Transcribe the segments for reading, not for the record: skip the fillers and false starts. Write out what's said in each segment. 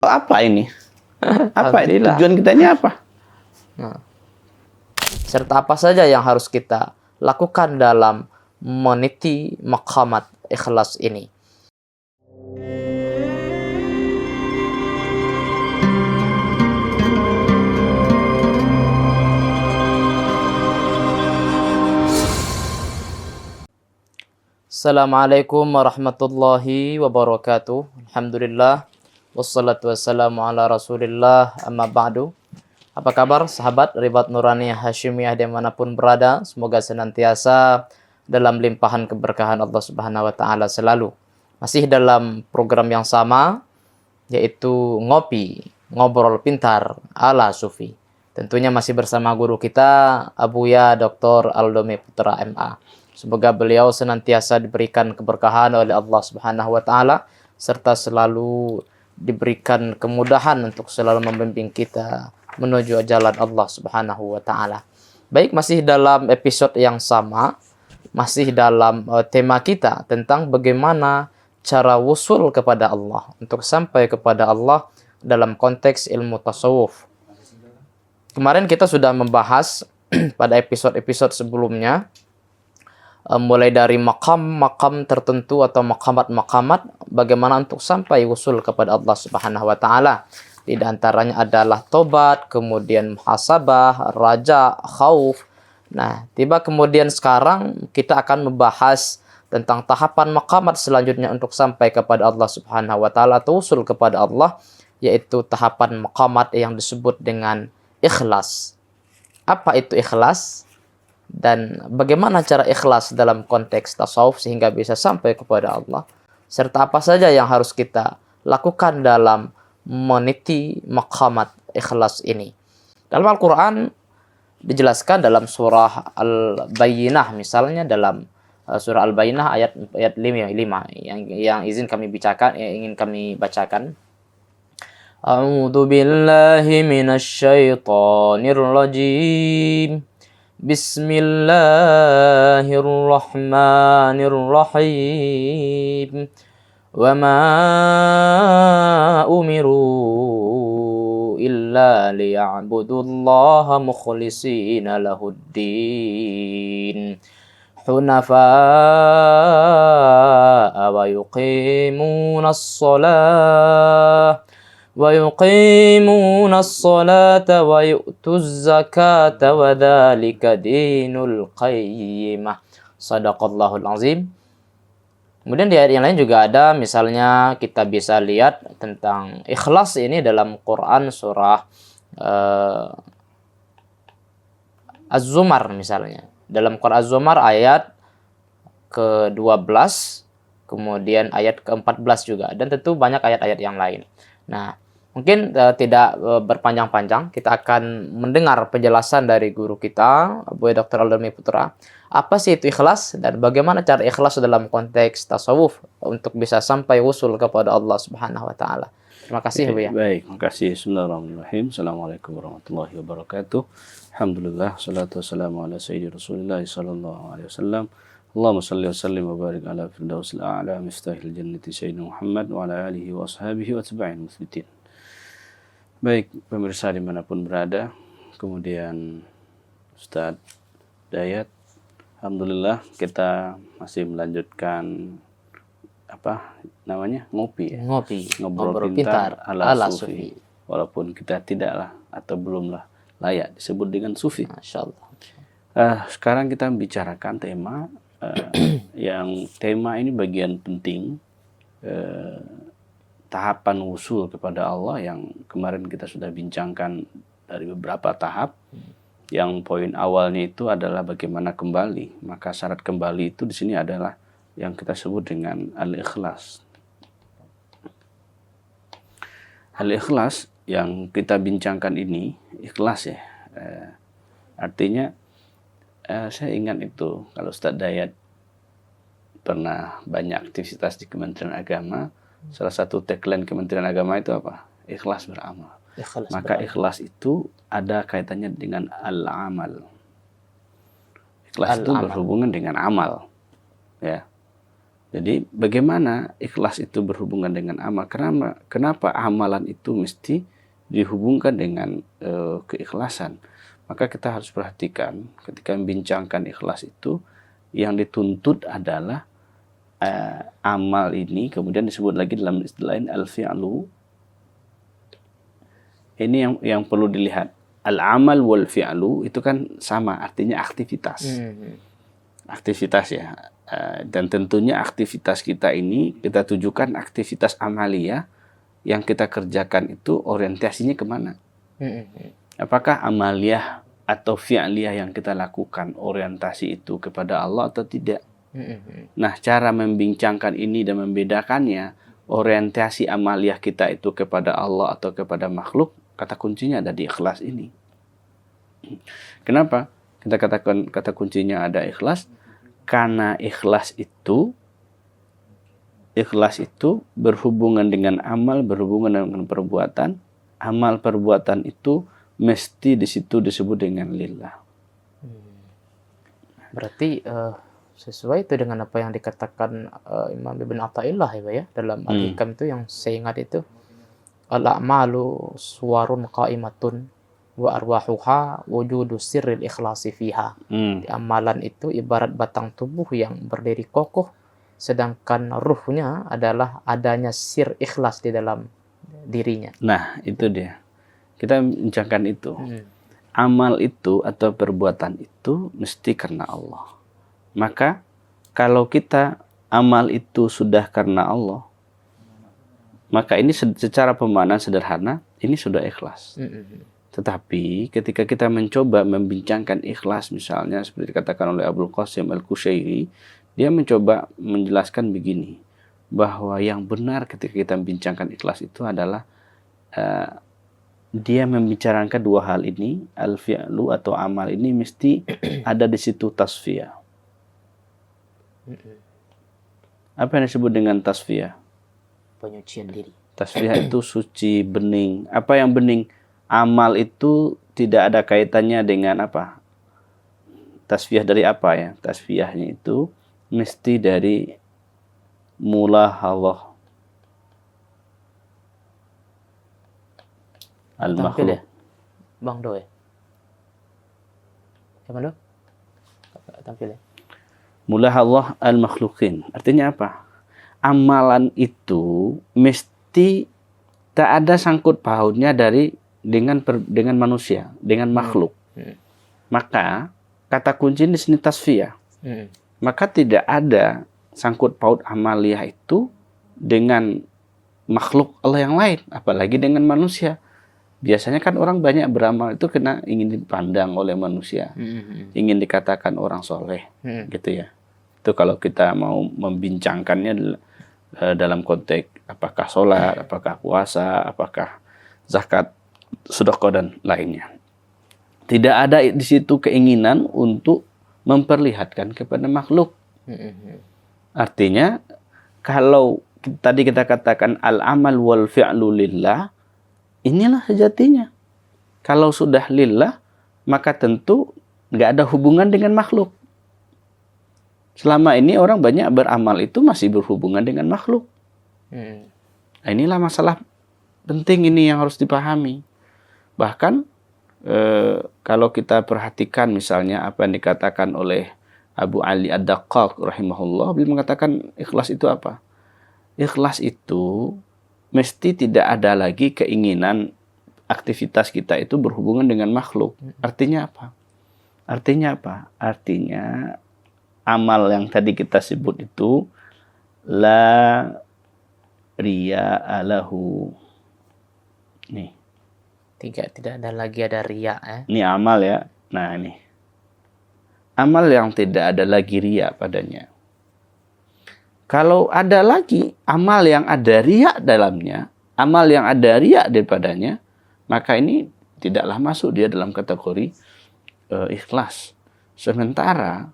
Apa ini? Apa Alhamdulillah. tujuan kita ini apa? Nah, serta apa saja yang harus kita lakukan dalam meniti maqamat ikhlas ini. Assalamualaikum warahmatullahi wabarakatuh. Alhamdulillah. Wassalatu wassalamu ala rasulillah amma ba'du. Apa kabar sahabat Ribat Nurani Hashimiyah dimanapun berada? Semoga senantiasa dalam limpahan keberkahan Allah Subhanahu wa Ta'ala selalu. Masih dalam program yang sama, yaitu Ngobrol Pintar ala Sufi. Tentunya masih bersama guru kita, Abuya Dr. Aldomi Putra MA. Semoga beliau senantiasa diberikan keberkahan oleh Allah Subhanahu wa Ta'ala, serta selalu diberikan kemudahan untuk selalu membimbing kita menuju jalan Allah Subhanahu wa Ta'ala. Baik, masih dalam episode yang sama, masih dalam tema kita tentang bagaimana cara wusul kepada Allah, untuk sampai kepada Allah dalam konteks ilmu tasawuf. Kemarin kita sudah membahas pada episode-episode sebelumnya, mulai dari makam-makam tertentu atau makamat-makamat, bagaimana untuk sampai wusul kepada Allah Subhanahu wa Ta'ala. Di antaranya adalah tobat, kemudian muhasabah, raja, khauf. Nah, tiba kemudian sekarang kita akan membahas tentang tahapan makamat selanjutnya untuk sampai kepada Allah Subhanahu wa Ta'ala atau wusul kepada Allah, yaitu tahapan makamat yang disebut dengan ikhlas. Apa itu ikhlas? Dan bagaimana cara ikhlas dalam konteks tasawuf sehingga bisa sampai kepada Allah, serta apa saja yang harus kita lakukan dalam meniti maqamat ikhlas ini. Dalam Al-Quran dijelaskan dalam surah Al-Bayyinah, misalnya dalam surah Al-Bayyinah ayat 5 yang izin kami bacakan, ingin kami bacakan. A'udzu billahi minasy syaithanir rajim. Bismillahirrahmanirrahim. Wa ma umiru illa liya'budullaha mukhlishina lahuddin hunafa'a wa yuqimunas shalah وَيُقِيمُونَ الصَّلَاةَ وَيُؤْتُوا الزَّكَاةَ وَذَلِكَ دِينُ الْقَيِّمَةِ. Shadaqallahul azim. Kemudian di ayat yang lain juga ada, misalnya kita bisa lihat tentang ikhlas ini dalam Quran surah Az-Zumar misalnya. Dalam Quran Az-Zumar ayat ke-12, kemudian ayat ke-14 juga, dan tentu banyak ayat-ayat yang lain. Nah, mungkin tidak berpanjang-panjang, kita akan mendengar penjelasan dari guru kita, Abu Dr. Aldomi Putra. Apa sih itu ikhlas dan bagaimana cara ikhlas dalam konteks tasawuf untuk bisa sampai wusul kepada Allah Subhanahu wa Ta'ala. Terima kasih, Bu ya. Baik, terima kasih. Bismillahirrahmanirrahim. Assalamualaikum warahmatullahi wabarakatuh. Alhamdulillah, salatu wassalamu ala sayyidi Rasulillah sallallahu alaihi wasallam. Allahumma salli wa sallim wa barik ala firdausil a'la miftahil jannati sayyidina Muhammad wa ala alihi wa ashabihi wa tabi'in muslimin. Baik, pemirsa dimanapun berada, kemudian Ustadz Dayat, alhamdulillah kita masih melanjutkan ngopi ya? Ngobrol pintar ala sufi. Walaupun kita tidaklah atau belumlah layak disebut dengan sufi. Masya Allah. Sekarang kita membicarakan tema yang tema ini bagian penting, tahapan wusul kepada Allah yang kemarin kita sudah bincangkan dari beberapa tahap. Yang poin awalnya itu adalah bagaimana kembali. Maka syarat kembali itu di sini adalah yang kita sebut dengan al-ikhlas. Al-ikhlas yang kita bincangkan ini, ikhlas ya, artinya saya ingat itu kalau Ustadz Dayat pernah banyak aktivitas di Kementerian Agama, salah satu tagline Kementerian Agama itu apa? Ikhlas beramal. Maka ikhlas itu ada kaitannya dengan al-amal. Ikhlas itu berhubungan dengan amal, ya. Jadi bagaimana ikhlas itu berhubungan dengan amal? Kenapa amalan itu mesti dihubungkan dengan keikhlasan? Maka kita harus perhatikan ketika membincangkan ikhlas itu, yang dituntut adalah amal ini, kemudian disebut lagi dalam istilah lain al-fi'lu. Ini yang perlu dilihat. Al-amal wal fi'lu itu kan sama, artinya aktivitas. Aktivitas ya. Dan tentunya aktivitas kita ini kita tujukan aktivitas amaliyah yang kita kerjakan itu orientasinya kemana? Apakah amaliyah atau fi'liyah yang kita lakukan orientasi itu kepada Allah atau tidak? Nah, cara membincangkan ini dan membedakannya, orientasi amaliyah kita itu kepada Allah atau kepada makhluk, kata kuncinya ada di ikhlas ini. Kenapa kita katakan kata kuncinya ada ikhlas? Karena ikhlas itu berhubungan dengan amal, berhubungan dengan perbuatan. Amal perbuatan itu mesti di situ disebut dengan lillah. Berarti sesuai itu dengan apa yang dikatakan Imam Ibn Athaillah ya dalam Al-Hikam itu yang saya ingat itu, al-a'malu suwarun qa'imatun wa arwahuha wujudu sirril ikhlasi fiha. Amalan itu ibarat batang tubuh yang berdiri kokoh, sedangkan ruhnya adalah adanya sir ikhlas di dalam dirinya. Nah, itu dia. Kita bincangkan itu. Amal itu atau perbuatan itu mesti karena Allah. Maka kalau kita amal itu sudah karena Allah, maka ini secara pemahaman sederhana ini sudah ikhlas. Tetapi ketika kita mencoba membincangkan ikhlas, misalnya seperti dikatakan oleh Abdul Qasim Al-Kushairi, dia mencoba menjelaskan begini, bahwa yang benar ketika kita membincangkan ikhlas itu adalah dia membicarakan dua hal ini, al-fi'lu atau amal ini mesti ada di situ tasfiyah. Apa yang disebut dengan tasfiyah? Penyucian diri. Tasfiyah itu suci, bening. Apa yang bening? Amal itu tidak ada kaitannya dengan apa? Tasfiyah dari apa ya? Tasfiyahnya itu mesti dari mula Allah al-makhluk. Ya? Bang Do ya? Siapa Do? Tampil ya? Mula Allah al-makhlukin. Artinya apa? Amalan itu mesti tak ada sangkut pautnya dengan manusia, dengan makhluk. Maka kata kunci di sini tasfiyah. Maka tidak ada sangkut paut amaliyah itu dengan makhluk Allah yang lain, apalagi dengan manusia. Biasanya kan orang banyak beramal itu kena ingin dipandang oleh manusia, ingin dikatakan orang soleh, gitu ya. Itu kalau kita mau membincangkannya dalam konteks apakah sholat, apakah puasa, apakah zakat, sedekah dan lainnya. Tidak ada di situ keinginan untuk memperlihatkan kepada makhluk. Artinya kalau tadi kita katakan al-amal wal fi'lu lillah, inilah sejatinya. Kalau sudah lillah, maka tentu nggak ada hubungan dengan makhluk. Selama ini orang banyak beramal itu masih berhubungan dengan makhluk. Nah, inilah masalah penting ini yang harus dipahami. Bahkan kalau kita perhatikan misalnya apa yang dikatakan oleh Abu Ali Ad-Daqqaq rahimahullah, beliau mengatakan ikhlas itu apa? Ikhlas itu mesti tidak ada lagi keinginan aktivitas kita itu berhubungan dengan makhluk. Artinya apa? Artinya amal yang tadi kita sebut itu la riya'a lahu. Nih. Tidak ada lagi ada riya ya. Ini amal ya. Nah ini. Amal yang tidak ada lagi riya padanya. Kalau ada lagi amal yang ada riya dalamnya, amal yang ada riya daripadanya, maka ini tidaklah masuk dia dalam kategori ikhlas. Sementara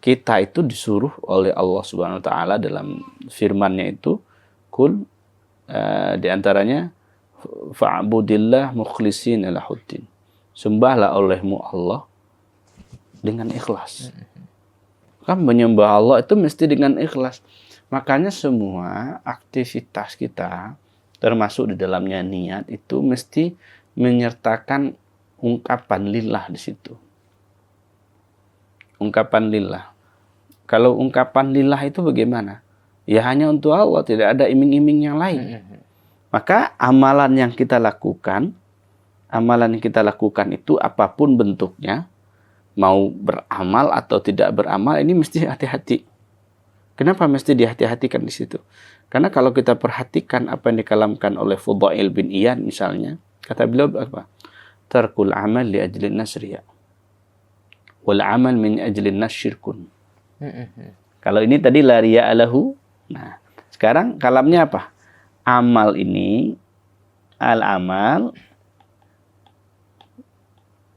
kita itu disuruh oleh Allah Subhanahu wa taala dalam firman-Nya itu kul di antaranya fa'budillah mukhlishina lahuddin. Sembahlah olehmu Allah dengan ikhlas. Kan menyembah Allah itu mesti dengan ikhlas. Makanya semua aktivitas kita, termasuk di dalamnya niat, itu mesti menyertakan ungkapan lillah di situ. Ungkapan lillah. Kalau ungkapan lillah itu bagaimana? Ya hanya untuk Allah, tidak ada iming-iming yang lain. Maka amalan yang kita lakukan itu apapun bentuknya, mau beramal atau tidak beramal, ini mesti hati-hati. Kenapa mesti dihati-hatikan di situ? Karena kalau kita perhatikan apa yang dikalamkan oleh Fudail bin Iyad misalnya, kata beliau apa? Tarkul amal li ajlin nas riya. Wal amal min ajlin nas syirkun. Kalau ini tadi la riya alahu. Nah, sekarang kalamnya apa? Amal ini, al-amal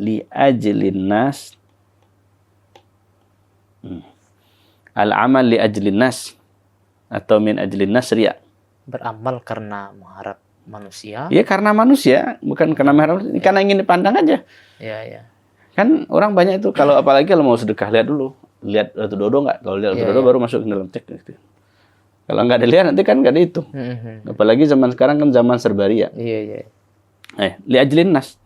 li ajlin nas. Al-amal li ajlin nas atau min ajlin nas riya. Beramal karena mengharap manusia. Ya karena manusia, bukan karena mengharap, karena ingin dipandang aja. Iya. Kan orang banyak itu kalau apalagi kalau mau sedekah, lihat dulu. Lihat Ratu Dodo nggak? Kalau lihat Ratu Dodo baru masuk ke dalam cek gitu. Kalau nggak dilihat nanti kan nggak dihitung. Apalagi zaman sekarang kan zaman serba ria. Iya. Li ajlin nas.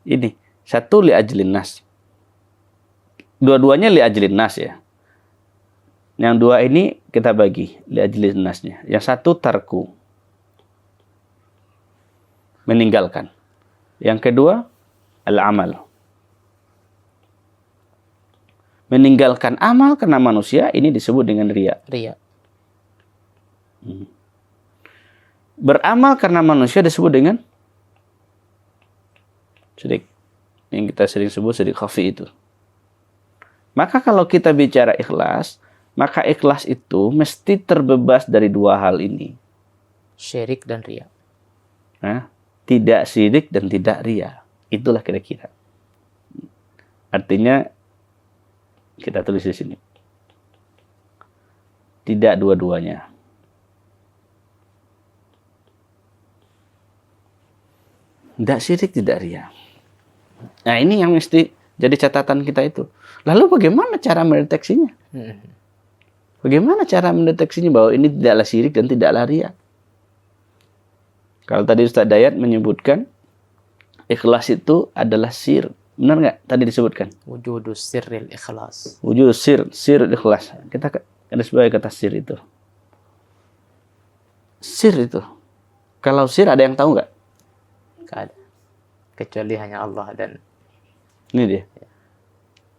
Ini satu li ajlin nas. Dua-duanya li ajlin nas ya. Yang dua ini kita bagi li ajlin nasnya. Yang satu tarku, meninggalkan. Yang kedua al-amal, meninggalkan amal karena manusia, ini disebut dengan riya. Beramal karena manusia disebut dengan syirik. Yang kita sering sebut syirik khafi itu. Maka kalau kita bicara ikhlas, maka ikhlas itu mesti terbebas dari dua hal ini. Syirik dan riya. Tidak syirik dan tidak riya. Itulah kira-kira. Artinya kita tulis di sini. Tidak dua-duanya. Tidak syirik, tidak riya. Nah, ini yang mesti jadi catatan kita itu. Lalu bagaimana cara mendeteksinya? Bagaimana cara mendeteksinya bahwa ini tidaklah syirik dan tidaklah riya? Kalau tadi Ustaz Dayat menyebutkan ikhlas itu adalah sir. Benar nggak tadi disebutkan? Wujudus sirril ikhlas. Wujud sir ikhlas. Kita ada sebagai kata sir itu. Sir itu. Kalau sir ada yang tahu nggak? Nggak ada. Kecuali hanya Allah dan... Ini dia.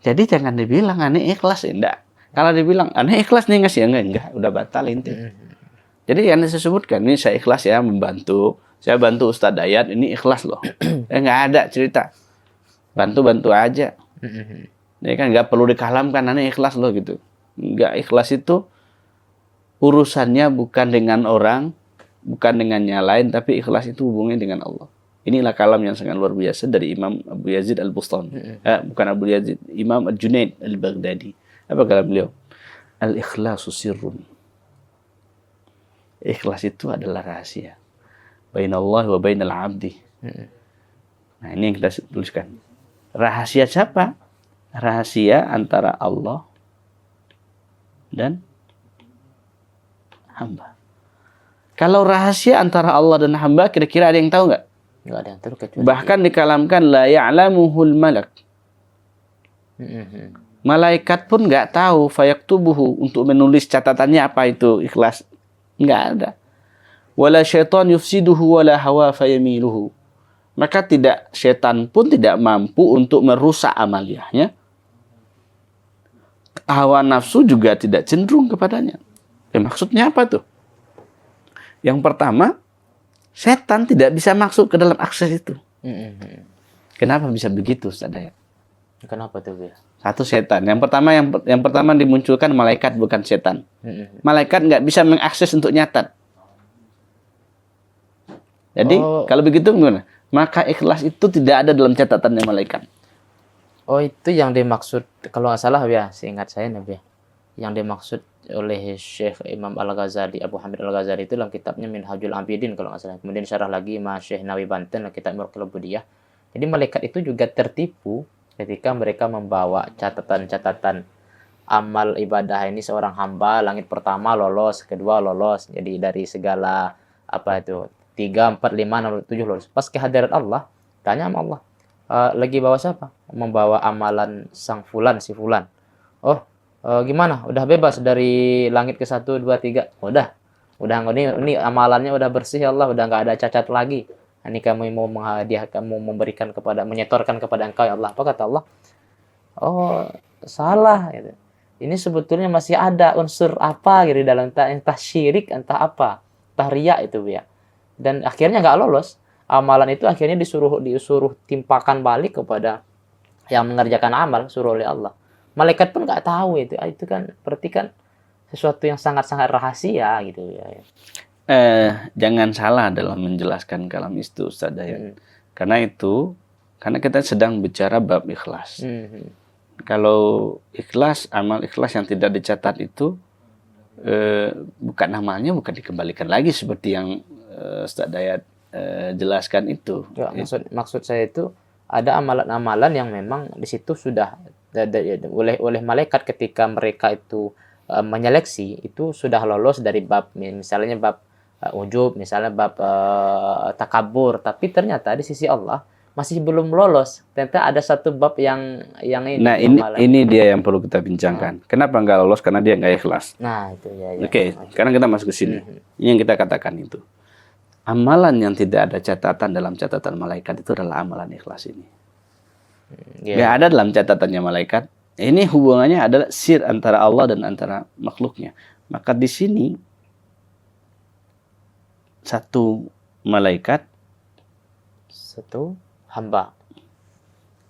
Jadi jangan dibilang aneh ikhlas ya. Enggak. Kalau dibilang aneh ikhlas nih ngasih ya enggak, udah batal inti. Jadi yang saya sebutkan ini saya ikhlas ya membantu. Saya bantu Ustadz Dayat, ini ikhlas loh. Nggak ada cerita. Bantu aja. Ini kan nggak perlu dikalamkan, aneh ikhlas loh gitu. Nggak, ikhlas itu urusannya bukan dengan orang, bukan dengan yang lain, tapi ikhlas itu hubungannya dengan Allah. Inilah kalam yang sangat luar biasa dari Imam Abu Yazid Al-Bustami. Bukan Abu Yazid, Imam Al-Junaid Al-Baghdadi. Apa kalam beliau? Al-ikhlasu sirrun. Ikhlas itu adalah rahasia. Bainallah wa bainal abdi. Nah, ini yang kita tuliskan. Rahasia siapa? Rahasia antara Allah dan hamba. Kalau rahasia antara Allah dan hamba, kira-kira ada yang tahu nggak? Nggak ada yang tahu kecuali bahkan dikalamkan la ya'lamuhul malak. Malaikat pun nggak tahu fayaktubuhu untuk menulis catatannya apa itu ikhlas. Nggak ada. Wala syaitan yufsiduhu wala hawa fayamiluhu. Maka tidak, syaitan pun tidak mampu untuk merusak amaliyahnya. Hawa nafsu juga tidak cenderung kepadanya. Maksudnya apa tuh? Yang pertama, setan tidak bisa masuk ke dalam akses itu. Kenapa bisa begitu, Ustaz Dayat? Kenapa tuh, Bil? Satu, setan. Yang pertama dimunculkan malaikat, bukan setan. Malaikat nggak bisa mengakses untuk nyatat. Jadi kalau begitu gimana? Maka ikhlas itu tidak ada dalam catatannya malaikat. Oh, itu yang dimaksud, kalau nggak salah ya, seingat saya nih, yang dimaksud oleh Syekh Imam Al-Ghazali, Abu Hamid Al-Ghazali itu dalam kitabnya Minhajul Abidin kalau nggak salah. Kemudian syarah lagi Imam Syekh Nawawi Banten, kitab Mirqul Budiyah. Jadi malaikat itu juga tertipu ketika mereka membawa catatan-catatan amal ibadah ini seorang hamba, langit pertama lolos, kedua lolos. Jadi dari segala apa itu 3, 4, 5, 6, 7 lolos. Pas ke hadirat Allah, tanya sama Allah, lagi bawa siapa? Membawa amalan sang fulan, si fulan. Oh, gimana? Udah bebas dari langit ke 1, 2, 3? Udah ini amalannya udah bersih ya Allah, udah nggak ada cacat lagi. Ini kami mau menghadiahkan, mau memberikan kepada, menyetorkan kepada engkau ya Allah. Apa kata Allah? Oh, salah. Gitu. Ini sebetulnya masih ada unsur apa gitu dalam, entah syirik, entah apa, entah riya itu ya. Dan akhirnya nggak lolos. Amalan itu akhirnya disuruh timpakan balik kepada yang mengerjakan amal, suruh oleh Allah. Malaikat pun nggak tahu itu. Itu kan berarti kan sesuatu yang sangat-sangat rahasia gitu ya. Jangan salah dalam menjelaskan kalam itu, Ustaz Dayat. Karena kita sedang bicara bab ikhlas. Kalau ikhlas, amal ikhlas yang tidak dicatat itu bukan amalnya, bukan dikembalikan lagi seperti yang Ustaz Dayat jelaskan itu. Ya, maksud saya itu ada amalan-amalan yang memang di situ sudah oleh malaikat ketika mereka itu menyeleksi, itu sudah lolos dari bab, misalnya bab ujub, misalnya bab takabur, tapi ternyata di sisi Allah masih belum lolos. Ternyata ada satu bab yang ini. Nah, ini dia yang perlu kita bincangkan. Kenapa nggak lolos? Karena dia nggak ikhlas. Nah, itu ya. Oke, sekarang kita masuk ke sini. Ini yang kita katakan itu. Amalan yang tidak ada catatan dalam catatan malaikat itu adalah amalan ikhlas ini. Nggak ada dalam catatannya malaikat. Ini hubungannya adalah sir antara Allah dan antara makhluknya. Maka di sini satu malaikat, satu hamba,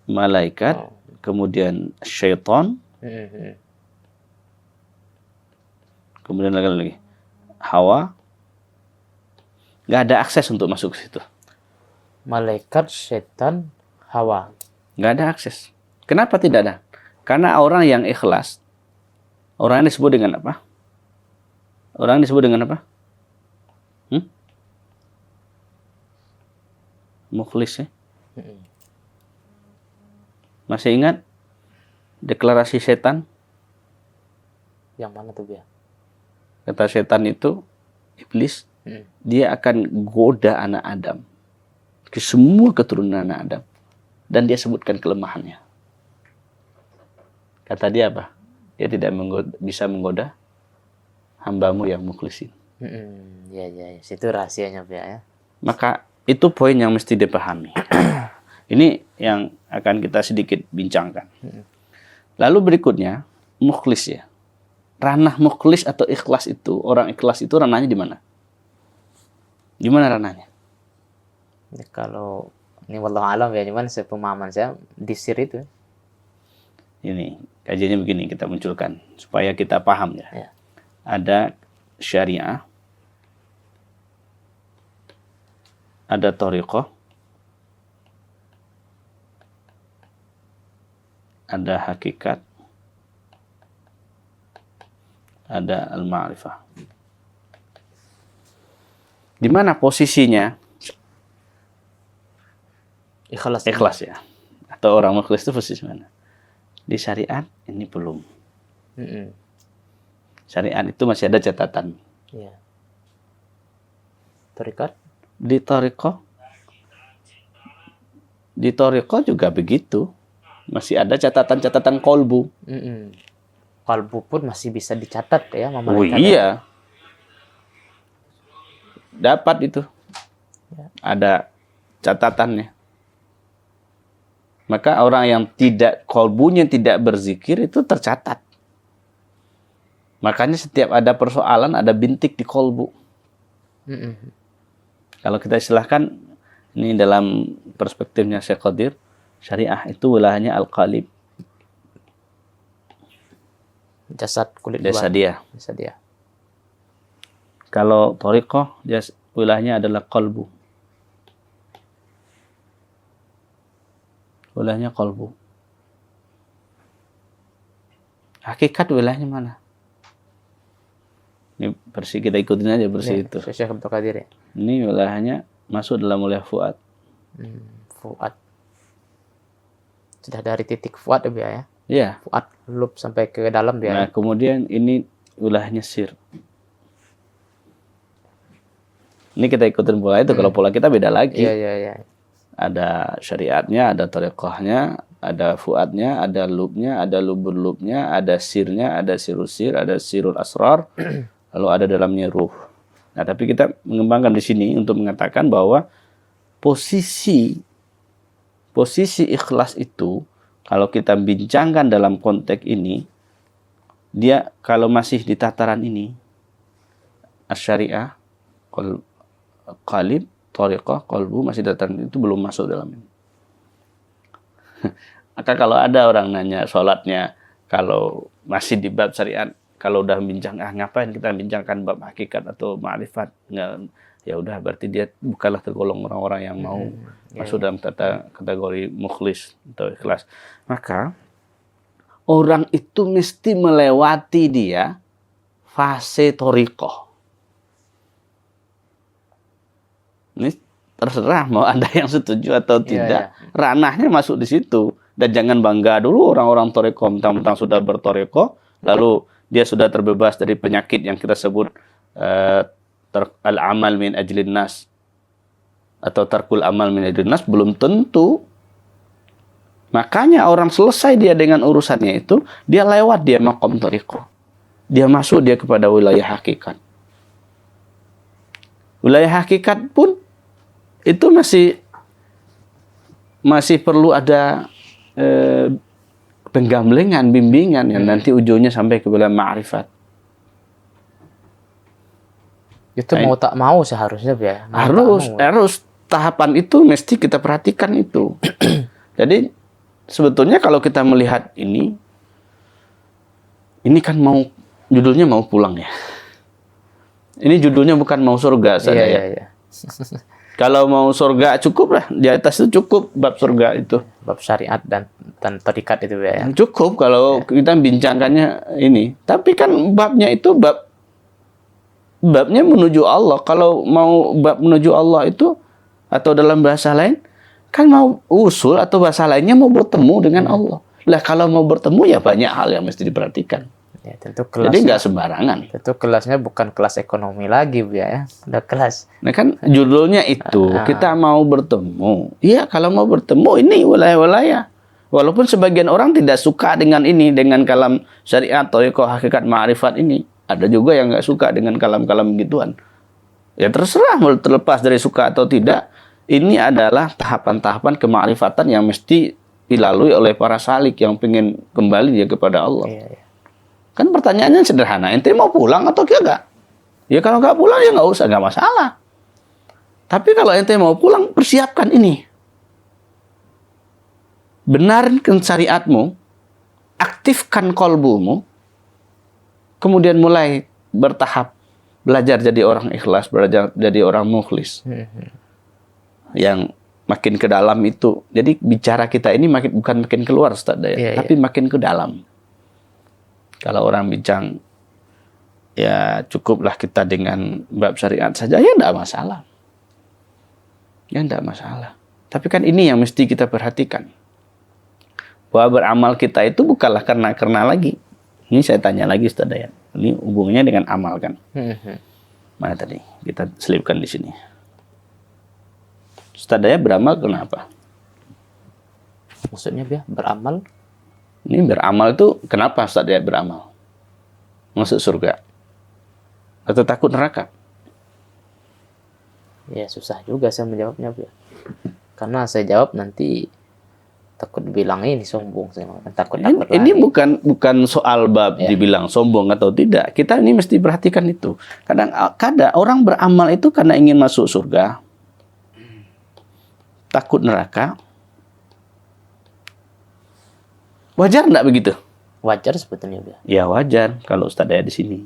malaikat, kemudian syaitan, kemudian lagi Hawa, nggak ada akses untuk masuk ke situ. Malaikat, syaitan, Hawa, nggak ada akses. Kenapa tidak ada? Karena orang yang ikhlas, orang yang disebut dengan apa? Orang yang disebut dengan apa? Mukhlis ya. Masih ingat deklarasi setan? Yang mana tuh ya? Kata setan itu, iblis, dia akan goda anak Adam ke semua keturunan anak Adam, dan dia sebutkan kelemahannya. Kata dia apa? Dia tidak bisa menggoda hambamu yang mukhlisin. Ya, situ rahasianya ya. Maka itu poin yang mesti dipahami. Ini yang akan kita sedikit bincangkan. Lalu berikutnya, mukhlis ya. Ranah mukhlis atau ikhlas itu, orang ikhlas itu ranahnya di mana? Di mana ranahnya? Kalau ini wallahu alam ya, cuman sepemahaman saya di sir itu. Ini kajiannya begini, kita munculkan supaya kita paham ya. Ya. Ada syariah, ada thariqah, ada hakikat, ada al-ma'rifah. Di mana posisinya ikhlas ya? Atau orang mukhlis itu posisi mana? Di syariat ini belum. Syariat itu masih ada catatan. Ya. Thariqah? Di thariqah juga begitu. Masih ada catatan-catatan kolbu. Kolbu pun masih bisa dicatat ya, Oh iya. Dapat itu. Ya. Ada catatannya. Maka orang yang kolbunya tidak berzikir itu tercatat. Makanya setiap ada persoalan ada bintik di kolbu. Kalau kita istilahkan, ini dalam perspektifnya Syekh Qadir, syariah itu wilayahnya al-qalib. Jasad kulit Desa luar. dia. Kalau thariqah, wilayahnya adalah qalbu. Wilayahnya qalbu. Hakikat wilayahnya mana? Ini bersih, kita ikutin aja bersih itu. Syekh Abdul Qadir ya. Ini wilayahnya masuk dalam wilayah fuad. Fuad. Sudah dari titik fuad ya. Ya. fuad, lub sampai ke dalam dia. Nah, kemudian ini wilayahnya sir. Ini kita ikutin pola itu. Kalau pola kita beda lagi. Iya. Ada syariatnya, ada thariqahnya, ada fuadnya, ada lubnya, ada lubur lubnya, ada sirnya, ada sirul sir, ada sirul asrar, lalu ada dalamnya ruh. Nah, tapi kita mengembangkan di sini untuk mengatakan bahwa posisi ikhlas itu, kalau kita bincangkan dalam konteks ini, dia kalau masih di tataran ini, asy-syariah, qalib, thariqah, qalbu, masih tataran itu belum masuk dalam ini. Maka kalau ada orang nanya sholatnya, kalau masih di bab syariat, kalau udah bincang, ngapain kita bincangkan bab hakikat atau ma'rifat? Ya udah, berarti dia bukanlah tergolong orang-orang yang mau masuk dalam kategori mukhlis atau ikhlas. Maka orang itu mesti melewati dia fase thariqah. Ini terserah mau ada yang setuju atau tidak. Ranahnya masuk di situ. Dan jangan bangga dulu orang-orang thariqah mentang-mentang sudah berthariqah, lalu dia sudah terbebas dari penyakit yang kita sebut al-amal min ajlin nas atau tarkul amal min ajlin nas. Belum tentu. Makanya orang selesai dia dengan urusannya itu, dia lewat dia maqam thariqah. Dia masuk dia kepada wilayah hakikat. Wilayah hakikat pun itu masih perlu ada penggamblengan, bimbingan yang nanti ujungnya sampai ke wilayah ma'rifat. Itu mau tak mau seharusnya ya. Harus tahapan itu mesti kita perhatikan itu. Jadi sebetulnya kalau kita melihat ini kan judulnya mau pulang ya. Ini judulnya bukan mau surga saja ya. Kalau mau surga cukup lah, di atas itu cukup bab surga itu. Bab syariat dan thariqat itu ya. Cukup kalau kita bincangkannya ini. Tapi kan babnya itu babnya menuju Allah. Kalau mau bab menuju Allah itu, atau dalam bahasa lain, kan mau usul atau bahasa lainnya mau bertemu dengan Allah. Lah kalau mau bertemu ya banyak hal yang mesti diperhatikan. Ya, tentu kelasnya, jadi nggak sembarangan. Tentu kelasnya bukan kelas ekonomi lagi ya. Udah kelas. Nah kan judulnya itu, kita mau bertemu. Iya, kalau mau bertemu ini wilayah-wilayah. Walaupun sebagian orang tidak suka dengan ini, dengan kalam syariat, thariqah, hakikat, ma'rifat ini. Ada juga yang nggak suka dengan kalam-kalam gituan. Ya terserah, terlepas dari suka atau tidak. Ini adalah tahapan-tahapan kemakrifatan yang mesti dilalui oleh para salik yang ingin kembali dia kepada Allah. Iya. Kan pertanyaannya sederhana, ente mau pulang atau enggak? Ya kalau nggak pulang ya nggak usah, nggak masalah. Tapi kalau ente mau pulang, persiapkan ini. Benarkan syariatmu, aktifkan kolbumu, kemudian mulai bertahap belajar jadi orang ikhlas, belajar jadi orang mukhlis. Yang makin ke dalam itu. Jadi bicara kita ini bukan makin keluar Ustaz Dayat, tapi makin ke dalam. Kalau orang bincang, ya cukuplah kita dengan bab syariat saja, ya tidak masalah. Ya tidak masalah. Tapi kan ini yang mesti kita perhatikan. Bahwa beramal kita itu bukanlah karena lagi. Ini saya tanya lagi Ustaz Dayat. Ini hubungannya dengan amal kan. Mana tadi? Kita selipkan di sini. Ustaz Dayat beramal kenapa? Maksudnya dia beramal? Ini beramal itu kenapa Ustaz Dayat beramal? Masuk surga? Atau takut neraka? Ya susah juga saya menjawabnya. Karena saya jawab nanti takut bilang ini sombong. Saya takut ini bukan soal bab dibilang sombong atau tidak. Kita ini mesti perhatikan itu. Kadang orang beramal itu karena ingin masuk surga, takut neraka. Wajar enggak begitu? Wajar sebetulnya dia. Ya wajar kalau Ustaz Dayat di sini.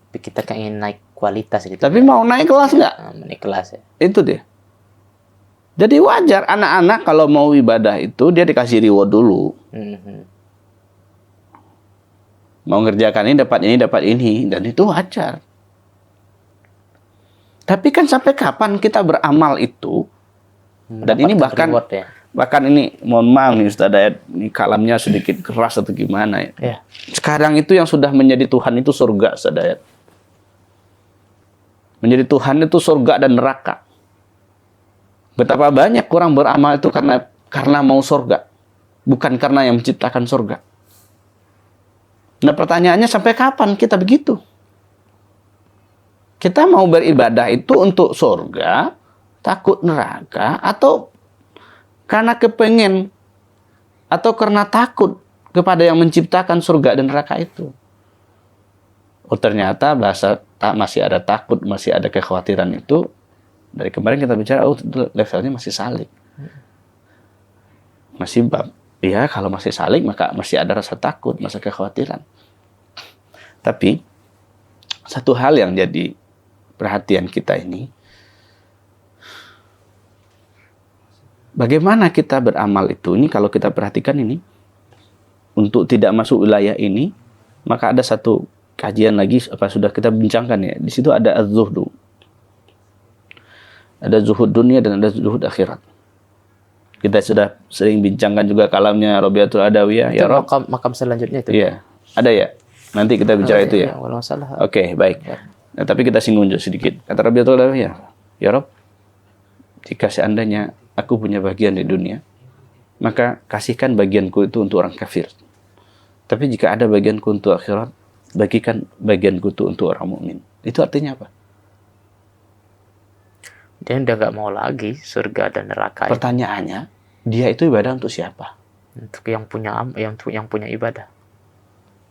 Tapi kita kan ingin naik kualitas gitu. Tapi mau naik kelas enggak? Naik kelas ya. Itu dia. Jadi wajar anak-anak kalau mau ibadah itu dia dikasih reward dulu. Mau ngerjakan ini dapat ini dan itu wajar. Tapi kan sampai kapan kita beramal itu? Dan ini bahkan Bahkan ini mohon maaf nih Ustaz Dayat, ini kalamnya sedikit keras atau gimana ya. Ya. Sekarang itu yang sudah menjadi Tuhan itu surga Ustaz Dayat. Menjadi Tuhan itu surga dan neraka. Betapa banyak orang beramal itu karena mau surga, bukan karena yang menciptakan surga. Nah pertanyaannya sampai kapan kita begitu? Kita mau beribadah itu untuk surga, takut neraka, atau karena kepengen, atau karena takut kepada yang menciptakan surga dan neraka itu? Oh ternyata masih ada takut, masih ada kekhawatiran itu. Dari kemarin kita bicara, oh levelnya masih salik. Masih bab. Ya, kalau masih salik, maka masih ada rasa takut, rasa kekhawatiran. Tapi, satu hal yang jadi perhatian kita ini, bagaimana kita beramal itu, ini kalau kita perhatikan ini, untuk tidak masuk wilayah ini, maka ada satu kajian lagi, apa sudah kita bincangkan ya, di situ ada az-zuhdu. Ada zuhud dunia dan ada zuhud akhirat. Kita sudah sering bincangkan juga kalamnya Robiatul Adawiyah. Itu ya, makam selanjutnya itu. Iya, ada ya. Nanti kita bicara itu ya. Kalau masalah. Oke, baik. Nah, tapi kita singgung sedikit. Kata Robiatul Adawiyah, ya Rob, jika seandainya aku punya bagian di dunia, maka kasihkan bagianku itu untuk orang kafir. Tapi jika ada bagianku untuk akhirat, bagikan bagianku itu untuk orang mukmin. Itu artinya apa? Dia udah nggak mau lagi surga dan neraka. Pertanyaannya, dia itu ibadah untuk siapa? Untuk yang punya ibadah.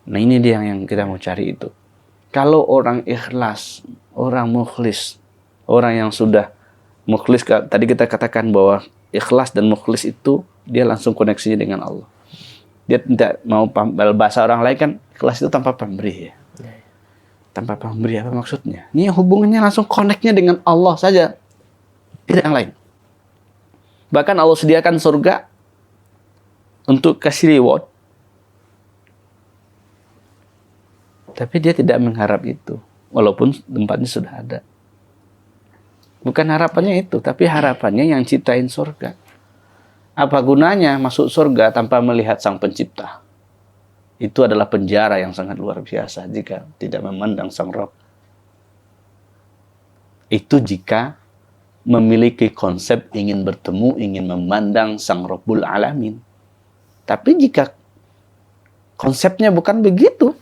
Nah ini dia yang kita mau cari itu. Kalau orang ikhlas, orang mukhlis, orang yang sudah mukhlis, tadi kita katakan bahwa ikhlas dan mukhlis itu dia langsung koneksinya dengan Allah. Dia tidak mau bahasa orang lain kan ikhlas itu tanpa pemberi ya. Tanpa pemberi apa maksudnya? Ini hubungannya langsung koneknya dengan Allah saja. Tidak yang lain. Bahkan Allah sediakan surga untuk kasih reward. Tapi dia tidak mengharap itu. Walaupun tempatnya sudah ada. Bukan harapannya itu. Tapi harapannya yang ciptain surga. Apa gunanya masuk surga tanpa melihat sang pencipta? Itu adalah penjara yang sangat luar biasa jika tidak memandang sang Rabb. Itu jika memiliki konsep ingin bertemu, ingin memandang sang Rabbul Alamin. Tapi jika konsepnya bukan begitu,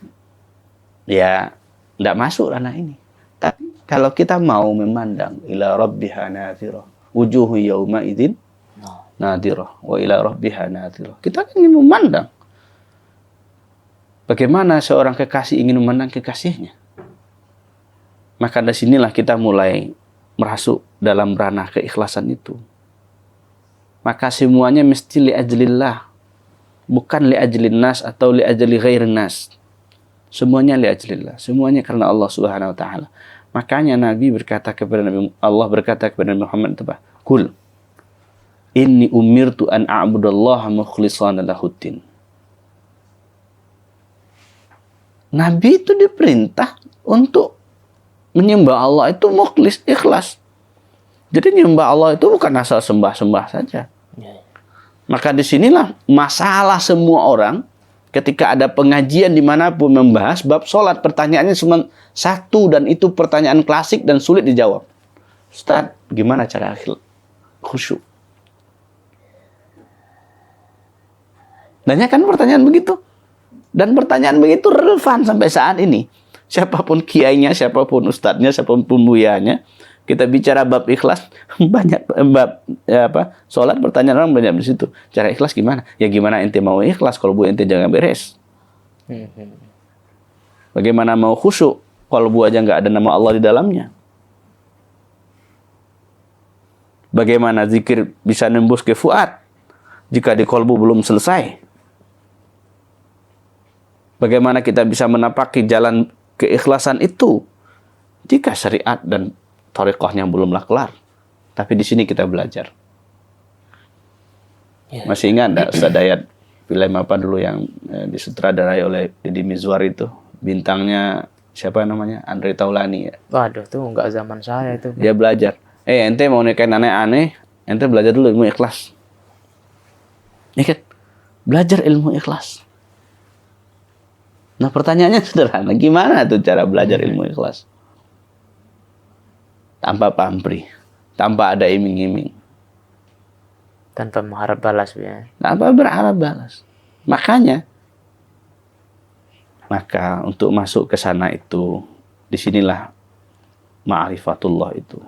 ya tidak masuk ranah ini. Tapi kalau kita mau memandang ila rabbiha nadhirah, wujuhu yawma idzin nadhirah wa ila rabbiha nadhirah. Kita ingin memandang bagaimana seorang kekasih ingin memandang kekasihnya. Maka dari sinilah kita mulai merasuk dalam ranah keikhlasan itu. Maka semuanya mesti li ajlillah, bukan li ajlin nas atau li ajli ghairin nas. Semuanya li ajlillah, semuanya karena Allah Subhanahu wa taala. Makanya Nabi berkata kepada Allah berkata kepada Muhammad apa? Kul inni umirtu an a'budallaha mukhlishan lahuddin. Nabi itu diperintah untuk menyembah Allah itu mukhlis, ikhlas. Jadi menyembah Allah itu bukan asal sembah-sembah saja. Maka disinilah masalah semua orang ketika ada pengajian dimanapun membahas bab sholat. Pertanyaannya cuma satu dan itu pertanyaan klasik dan sulit dijawab. Ustaz, gimana cara khusyuk? Banyak kan pertanyaan begitu. Dan pertanyaan begitu relevan sampai saat ini. Siapapun kiainya, siapapun ustadznya, siapapun buyanya, kita bicara bab ikhlas, banyak bab sholat pertanyaan orang banyak di situ. Cara ikhlas gimana? Ya gimana ente mau ikhlas kalau bu ente jangan beres. Bagaimana mau khusyuk kalau bu aja nggak ada nama Allah di dalamnya? Bagaimana zikir bisa nembus ke fuad jika di kolbu belum selesai? Bagaimana kita bisa menapaki jalan keikhlasan itu jika syariat dan thariqahnya belumlah kelar. Tapi di sini kita belajar. Masih ingat enggak Ustaz Dayat film apa dulu yang disutradarai oleh Deddy Mizwar itu? Bintangnya siapa namanya? Andre Taulani ya. Waduh, tuh enggak zaman saya itu. Dia belajar. Ente mau nikahin aneh-aneh, ente belajar dulu ilmu ikhlas. Ya kan? Belajar ilmu ikhlas. Nah, pertanyaannya sederhana, gimana tuh cara belajar ilmu ikhlas? Tanpa pamrih, tanpa ada iming-iming, Tanpa mengharap balas ya. tanpa berharap balas. Maka untuk masuk ke sana itu, disinilah ma'rifatullah itu.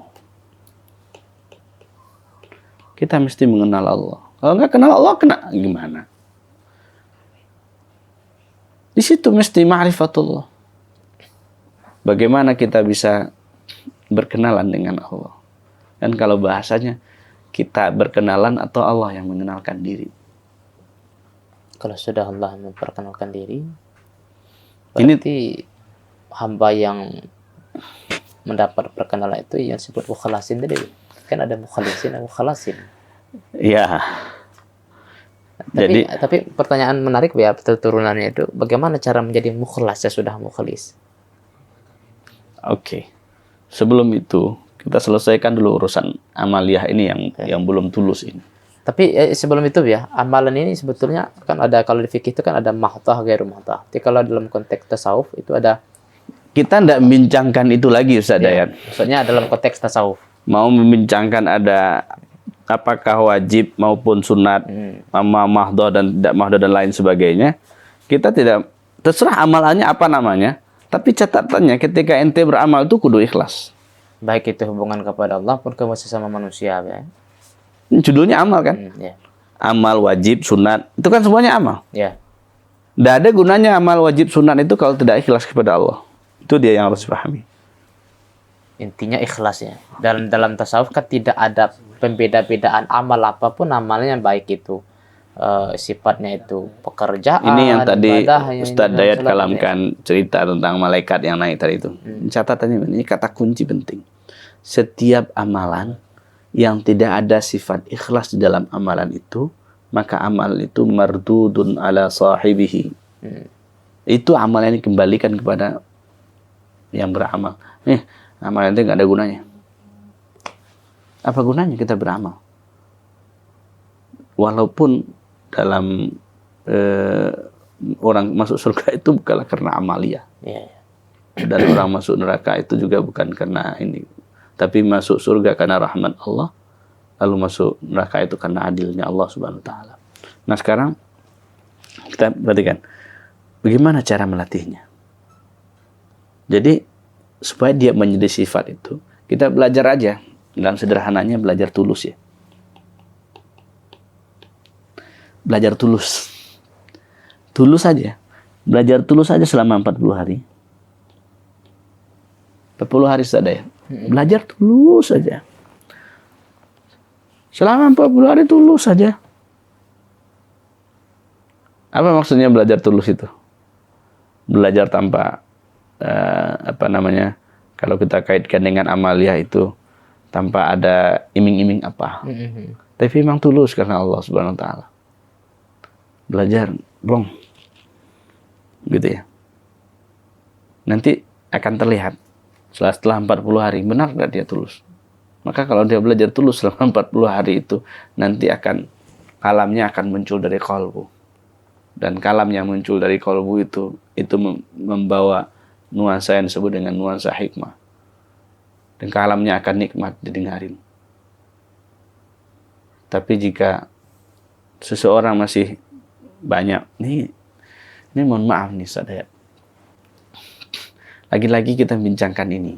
Kita mesti mengenal Allah. Kalau nggak kenal Allah, kena gimana? Di situ mesti ma'rifatullah. Bagaimana kita bisa berkenalan dengan Allah? Dan kalau bahasanya, kita berkenalan atau Allah yang mengenalkan diri? Kalau sudah Allah memperkenalkan diri, berarti hamba yang mendapat perkenalan itu yang disebut mukhlasin tadi. Kan ada mukhlasin dan mukhlasin. Iya. Tapi pertanyaan menarik ya turunannya itu, bagaimana cara menjadi mukhlas ya sudah mukhlis? Oke. Sebelum itu, kita selesaikan dulu urusan amaliyah ini yang belum tulus ini. Tapi sebelum itu ya, amalan ini sebetulnya kan ada, kalau di fikih itu kan ada mahdhah, ghairu mahdhah. Tapi kalau dalam konteks tasawuf itu ada. Kita tidak membincangkan itu lagi, Ustaz Dayat. Maksudnya dalam konteks tasawuf. Mau membincangkan ada apakah wajib maupun sunat, mahdhah dan tidak mahdhah dan lain sebagainya. Kita tidak, terserah amalannya apa namanya. Tapi catatannya ketika ente beramal itu kudu ikhlas. Baik itu hubungan kepada Allah pun ke sesama manusia ya. Judulnya amal kan? Amal, wajib, sunat, itu kan semuanya amal. Tidak ada gunanya amal, wajib, sunat itu kalau tidak ikhlas kepada Allah. Itu dia yang harus dipahami. Intinya ikhlas ya. Dalam tasawuf kan tidak ada pembeda-bedaan amal apapun amalnya, baik itu sifatnya itu pekerjaan. Ini yang tadi ibadah, Ustaz Dayat kalamkan cerita tentang malaikat yang naik tadi itu. Catatannya ini kata kunci penting. Setiap amalan yang tidak ada sifat ikhlas di dalam amalan itu, maka amal itu mardudun ala sahibihi. Itu amalan yang dikembalikan kepada yang beramal. Amalan itu nggak ada gunanya. Apa gunanya kita beramal? Walaupun dalam orang masuk surga itu bukanlah karena amalia. Dan orang masuk neraka itu juga bukan karena ini. Tapi masuk surga karena rahmat Allah, lalu masuk neraka itu karena adilnya Allah Subhanahu wa taala. Nah, sekarang kita perhatikan bagaimana cara melatihnya. Jadi supaya dia menjadi sifat itu, kita belajar aja. Dalam sederhananya belajar tulus ya. Belajar tulus. Tulus saja. Belajar tulus saja selama 40 hari. 40 hari saja ya. Belajar tulus saja. Selama 40 hari tulus saja. Apa maksudnya belajar tulus itu? Belajar tanpa kalau kita kaitkan dengan amaliyah itu tanpa ada iming-iming apa. Tapi memang tulus karena Allah Subhanahu wa taala. Belajar, bong. Gitu ya. Nanti akan terlihat setelah 40 hari benar enggak dia tulus. Maka kalau dia belajar tulus selama 40 hari itu, nanti kalamnya akan muncul dari qalbu. Dan kalam yang muncul dari qalbu itu membawa nuansa yang disebut dengan nuansa hikmah. Dan kalamnya akan nikmat didengarin. Tapi jika seseorang masih banyak, ini mohon maaf nih Ustaz. Lagi-lagi kita bincangkan ini.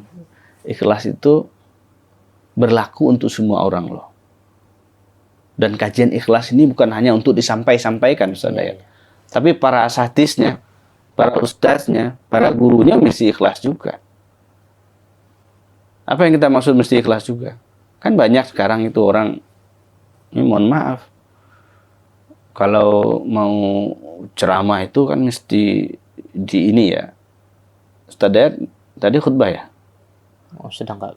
Ikhlas itu berlaku untuk semua orang loh. Dan kajian ikhlas ini bukan hanya untuk disampaikan Ustaz Dayat. Tapi para asatidnya, para ustadznya, para gurunya mesti ikhlas juga. Apa yang kita maksud mesti ikhlas juga? Kan banyak sekarang itu orang, ini mohon maaf, kalau mau ceramah itu kan mesti di ini ya. Ustaz Dayat tadi khutbah ya? Oh, sedang nggak?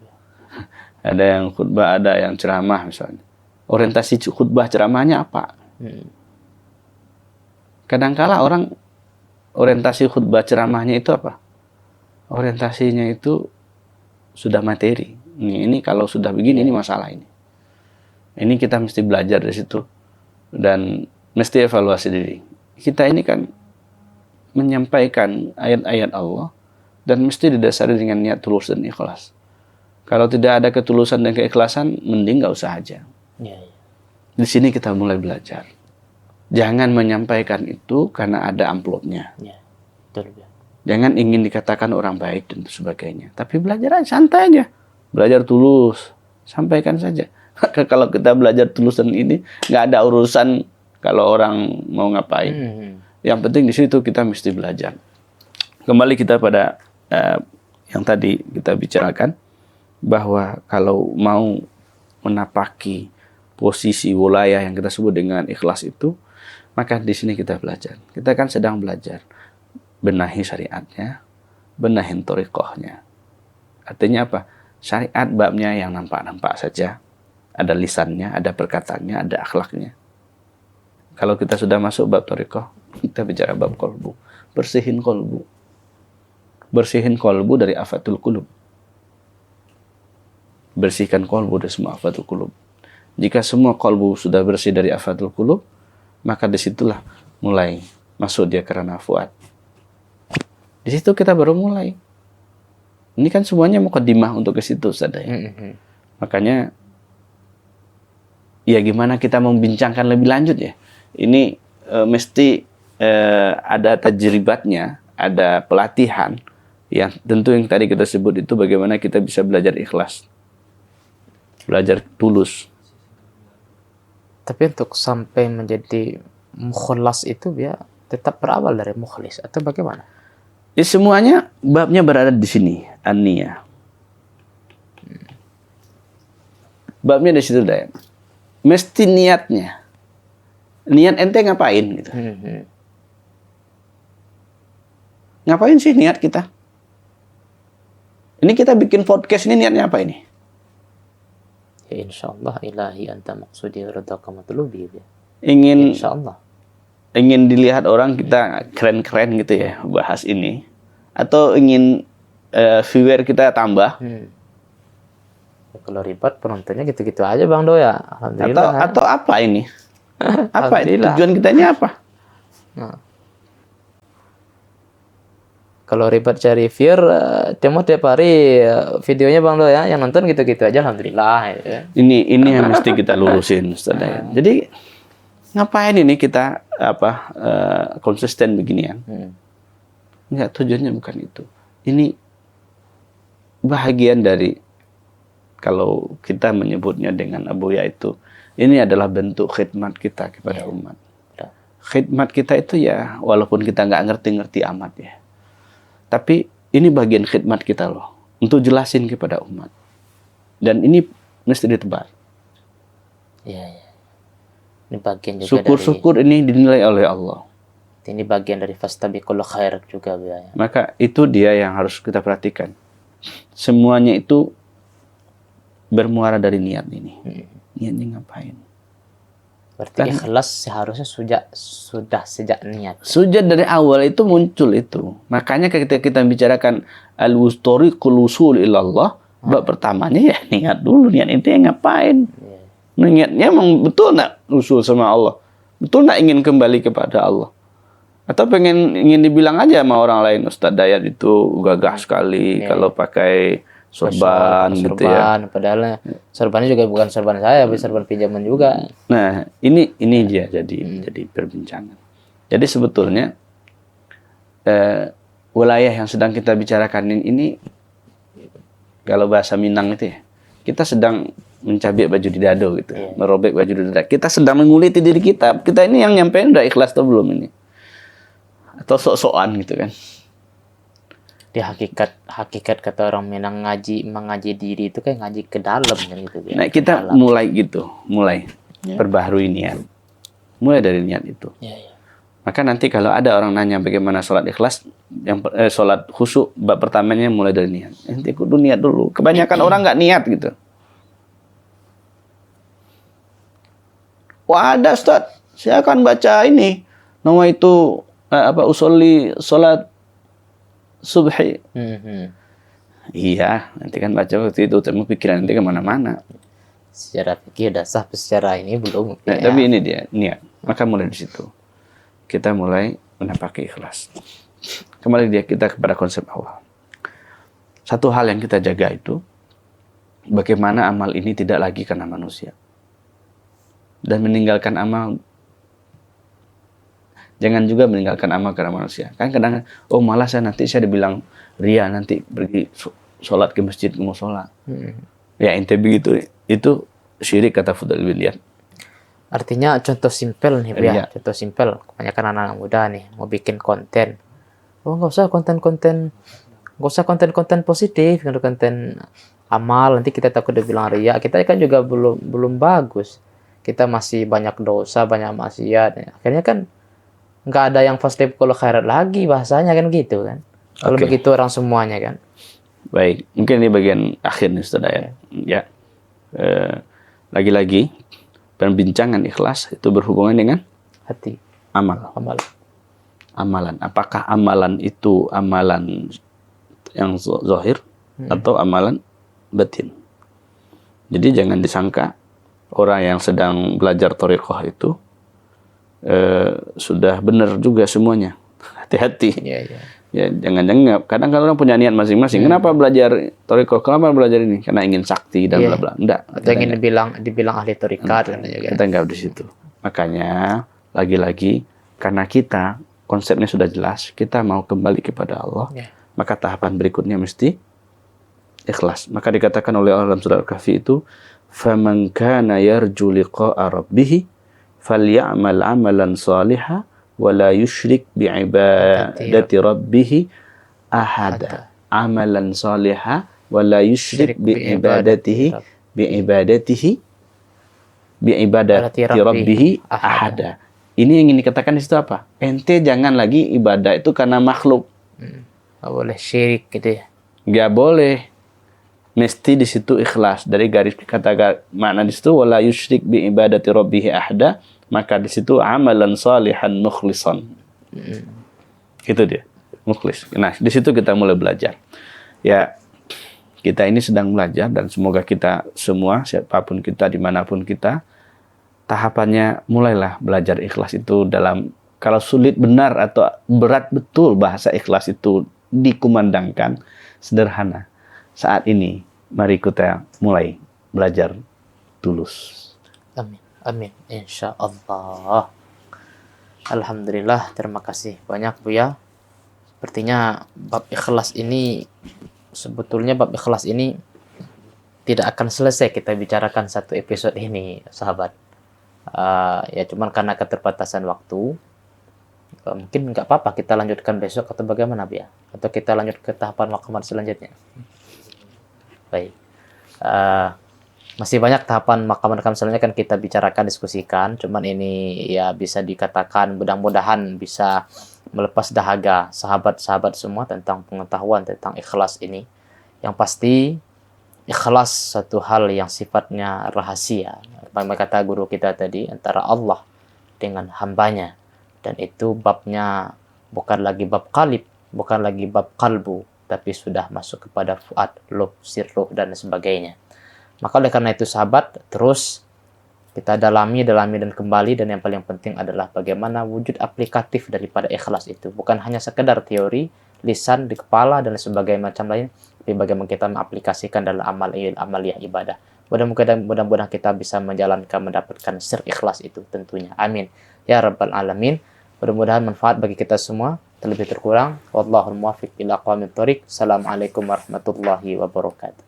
Ada yang khutbah, ada yang ceramah misalnya. Orientasi khutbah ceramahnya apa? Kadangkala orang orientasi khutbah ceramahnya itu apa? Orientasinya itu sudah materi. Ini kalau sudah begini, ini masalah ini. Ini kita mesti belajar dari situ. Dan mesti evaluasi diri. Kita ini kan menyampaikan ayat-ayat Allah dan mesti didasari dengan niat tulus dan ikhlas. Kalau tidak ada ketulusan dan keikhlasan, mending nggak usah aja. Ya, ya. Di sini kita mulai belajar. Jangan menyampaikan itu karena ada amplopnya. Ya, betul. Ya. Jangan ingin dikatakan orang baik dan sebagainya. Tapi belajar aja, santai aja. Belajar tulus, sampaikan saja. Kalau kita belajar tulus dan ini, nggak ada urusan kalau orang mau ngapain. Yang penting di situ kita mesti belajar. Kembali kita pada yang tadi kita bicarakan, bahwa kalau mau menapaki posisi wilayah yang kita sebut dengan ikhlas itu, maka di sini kita belajar. Kita kan sedang belajar benahi syariatnya, benahi thariqahnya. Artinya apa? Syariat babnya yang nampak-nampak saja. Ada lisannya, ada perkataannya, ada akhlaknya. Kalau kita sudah masuk bab thariqah, kita bicara bab kolbu. Bersihin kolbu. Bersihin kolbu dari afatul qulub. Bersihkan kolbu dari semua afatul qulub. Jika semua kolbu sudah bersih dari afatul qulub, maka disitulah mulai masuk dia ke ranah fuad. Di situ kita baru mulai. Ini kan semuanya mukadimah untuk ke situ, Ustaz. Makanya, ya gimana kita membincangkan lebih lanjut ya. Ini mesti ada tajribatnya, ada pelatihan. Yang tentu yang tadi kita sebut itu bagaimana kita bisa belajar ikhlas. Belajar tulus. Tapi untuk sampai menjadi mukhlas itu dia tetap berawal dari mukhlis atau bagaimana? Ya, semuanya babnya berada di sini, an-niyah. Babnya di situ dah. Mesti niatnya. Niat ente ngapain gitu. Ngapain sih niat kita? Ini kita bikin podcast ini niatnya apa ini? Ya insyaallah ilahi anta maqsudi radaka matlubi. Ingin Insyaallah. Ingin dilihat orang kita keren-keren gitu ya bahas ini, atau ingin viewer kita tambah, Ya, kalau ribet penontonnya gitu-gitu aja Bang Do ya. Alhamdulillah. atau apa ini? Apa ini? Alhamdulillah. Tujuan kita ini apa? Nah. Kalau ribet cari viewer, tiap hari videonya Bang Do ya, yang nonton gitu-gitu aja alhamdulillah. Ya. Ini yang mesti kita lurusin, Ustaz. Jadi ngapain ini kita konsisten beginian? Enggak, tujuannya bukan itu. Ini bahagian dari, kalau kita menyebutnya dengan abuya itu, ini adalah bentuk khidmat kita kepada umat. Khidmat kita itu ya, walaupun kita nggak ngerti-ngerti amat ya, tapi ini bagian khidmat kita loh, untuk jelasin kepada umat. Dan ini mesti ditebar. Iya, iya. Ini bagian juga syukur-syukur ini dinilai oleh Allah. Ini bagian dari fastabiqul khair juga ya. Maka itu dia yang harus kita perhatikan. Semuanya itu bermuara dari niat ini. Niatnya ngapain? Berarti ikhlas seharusnya sudah sejak niat. Sudah dari awal itu muncul itu. Makanya ketika kita bicarakan al-wustariqul usul ilallah, bab pertamanya ya niat dulu. Niat itu yang ngapain? Niatnya emang betul nak usul sama Allah? Betul nak ingin kembali kepada Allah? Atau ingin dibilang aja sama orang lain, Ustadz Dayat itu gagah sekali kalau pakai sorban gitu ya. Padahal sorbannya juga bukan sorban saya, tapi sorban pinjaman juga. Nah, ini dia jadi perbincangan. Jadi sebetulnya wilayah yang sedang kita bicarakan ini kalau bahasa Minang itu ya, kita sedang mencabik baju di dado gitu, merobek baju di dada. Kita sedang menguliti diri kita. Kita ini yang nyampein udah ikhlas atau belum ini? Atau sok-sokan gitu kan? Di hakikat kata orang Minang mengaji diri itu kayak ngaji ke dalam kan gitu. Nah, kita mulai gitu, perbaharui niat. Mulai dari niat itu. Maka nanti kalau ada orang nanya bagaimana sholat ikhlas, sholat khusyuk, bab pertamanya mulai dari niat. Nanti kudu niat dulu. Kebanyakan orang nggak niat gitu. Wah, ada Ustaz, saya akan baca ini. Nama itu usolli sholat subhi. Iya, nanti kan baca waktu itu, tapi pikiran nanti kemana-mana. Secara fikih udah sah, secara ini belum. Nah, tapi ini dia niat. Maka mulai di situ kita mulai menapaki ikhlas. Kembali kita kepada konsep awal. Satu hal yang kita jaga itu bagaimana amal ini tidak lagi karena manusia. Dan meninggalkan amal, jangan juga meninggalkan amal karena manusia. Kan kadang, malah nanti saya dibilang ria, nanti pergi sholat ke masjid, mau sholat. Ya ente begitu, itu syirik kata Fudail bin Iyad. Artinya contoh simpel nih Bu ya, contoh simpel. Kebanyakan anak-anak muda nih mau bikin konten. Nggak usah konten positif, konten amal, nanti kita takut dibilang ria. Kita kan juga belum bagus. Kita masih banyak dosa, banyak maksiat. Akhirnya kan nggak ada yang fastabqul khairat lagi bahasanya kan gitu kan. Kalau begitu orang semuanya kan. Baik, mungkin ini bagian akhir nih Ustaz ya. Lagi-lagi perbincangan ikhlas itu berhubungan dengan hati, amalan. Apakah amalan itu amalan yang zahir atau amalan batin? Jadi jangan disangka orang yang sedang belajar thariqah itu sudah benar juga semuanya. Hati-hati. Ya, jangan kadang orang punya niat masing-masing. Kenapa belajar thariqah? Kenapa belajar ini? Karena ingin sakti dan bla bla. Enggak. Atau ingin dibilang ahli thariqat kan juga. Kita enggak di situ. Makanya lagi-lagi karena kita konsepnya sudah jelas, kita mau kembali kepada Allah. Maka tahapan berikutnya mesti ikhlas. Maka dikatakan oleh Allah dalam surah Al-Kahfi itu, "Faman kana yarju liqa'a rabbih falyamal 'amalan shalihan wa la yusyrik bi'ibadati rabbih ahada." Amalan shalihan wa la yusyrik bi'ibadati rabbih ahada. Ini yang ingin dikatakan di situ apa? Ente jangan lagi ibadah itu karena makhluk. Nggak boleh syirik gitu ya. Nggak boleh. Mesti di situ ikhlas. Dari garis kata makna di situ wala yusyrik bi ibadati rabbih ahada, maka di situ amalan salihan mukhlisan. Itu dia, mukhlis. Nah, di situ kita mulai belajar. Ya, kita ini sedang belajar dan semoga kita semua, siapapun kita, dimanapun kita, tahapannya mulailah belajar ikhlas itu dalam, kalau sulit benar atau berat betul bahasa ikhlas itu dikumandangkan, sederhana. Saat ini, mari kita mulai belajar tulus. Amin. Insya Allah. Alhamdulillah, terima kasih banyak Bu ya. Sepertinya bab ikhlas ini, sebetulnya bab ikhlas ini tidak akan selesai kita bicarakan satu episode ini, sahabat. Ya cuman karena keterbatasan waktu, mungkin nggak apa-apa kita lanjutkan besok atau bagaimana Bu ya? Atau kita lanjut ke tahapan makaman selanjutnya. Baik. Masih banyak tahapan makaman selanjutnya kan kita bicarakan, diskusikan. Cuman ini ya bisa dikatakan mudah-mudahan bisa melepas dahaga sahabat-sahabat semua tentang pengetahuan tentang ikhlas ini. Yang pasti ikhlas satu hal yang sifatnya rahasia. Apa kata guru kita tadi, antara Allah dengan hambanya. Dan itu babnya bukan lagi bab qalib, bukan lagi bab kalbu, tapi sudah masuk kepada fuad, lub, sirruh, dan sebagainya. Maka oleh karena itu sahabat, terus kita dalami dan kembali, dan yang paling penting adalah bagaimana wujud aplikatif daripada ikhlas itu. Bukan hanya sekedar teori, lisan, di kepala, dan sebagainya macam lain, tapi bagaimana kita mengaplikasikan dalam amaliyah ibadah. Mudah-mudahan kita bisa menjalankan, mendapatkan sir ikhlas itu tentunya. Amin. Ya Rabbal Alamin. Mudah-mudahan manfaat bagi kita semua. Terlebih terkurang. Wallahul muwaffiq ila aqwamit thoriq. Assalamualaikum warahmatullahi wabarakatuh.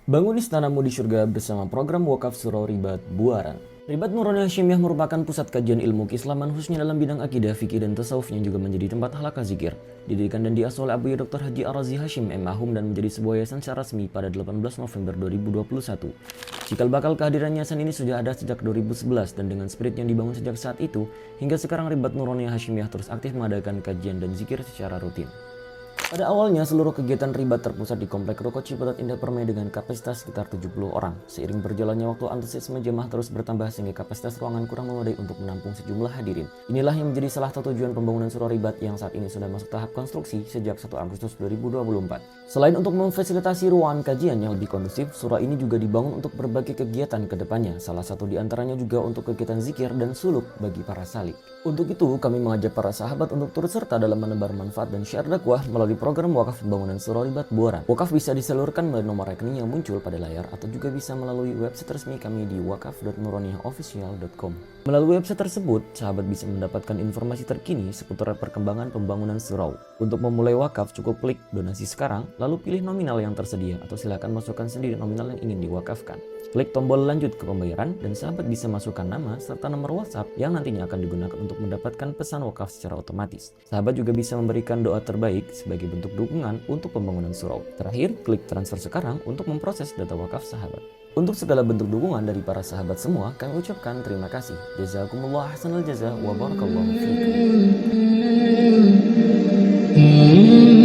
Bangun istanamu di surga bersama program Wakaf Surau Ribat Buaran. Ribat Nurani Hasyimiyah merupakan pusat kajian ilmu keislaman khususnya dalam bidang akidah, fikih, dan tasawuf yang juga menjadi tempat halaqah zikir. Didirikan dan diasuh oleh Abu Dr. Haji Ar-Razi Hashim M.Mahum dan menjadi sebuah yayasan secara resmi pada 18 November 2021. Cikal bakal kehadiran yayasan ini sudah ada sejak 2011 dan dengan spirit yang dibangun sejak saat itu, hingga sekarang Ribat Nurani Hasyimiyah terus aktif mengadakan kajian dan zikir secara rutin. Pada awalnya, seluruh kegiatan ribat terpusat di Komplek Ruko Ciputat Indah Permai dengan kapasitas sekitar 70 orang. Seiring berjalannya waktu, antusiasme jemaah terus bertambah sehingga kapasitas ruangan kurang memadai untuk menampung sejumlah hadirin. Inilah yang menjadi salah satu tujuan pembangunan surau ribat yang saat ini sudah masuk tahap konstruksi sejak 1 Agustus 2024. Selain untuk memfasilitasi ruangan kajian yang lebih kondusif, surau ini juga dibangun untuk berbagai kegiatan ke depannya. Salah satu di antaranya juga untuk kegiatan zikir dan suluk bagi para salik. Untuk itu, kami mengajak para sahabat untuk turut serta dalam menebar manfaat dan syiar dakwah melalui program wakaf pembangunan surau ribat Buaran. Wakaf bisa disalurkan melalui nomor rekening yang muncul pada layar atau juga bisa melalui website resmi kami di wakaf.nuraniahofficial.com. Melalui website tersebut, sahabat bisa mendapatkan informasi terkini seputar perkembangan pembangunan surau. Untuk memulai wakaf, cukup klik donasi sekarang, lalu pilih nominal yang tersedia atau silakan masukkan sendiri nominal yang ingin diwakafkan. Klik tombol lanjut ke pembayaran dan sahabat bisa masukkan nama serta nomor WhatsApp yang nantinya akan digunakan untuk mendapatkan pesan wakaf secara otomatis. Sahabat juga bisa memberikan doa terbaik sebagai bentuk dukungan untuk pembangunan surau. Terakhir, klik transfer sekarang untuk memproses data wakaf sahabat. Untuk segala bentuk dukungan dari para sahabat semua, kami ucapkan terima kasih. Jazakumullah ahsanal jaza wa barakallahu fiikum.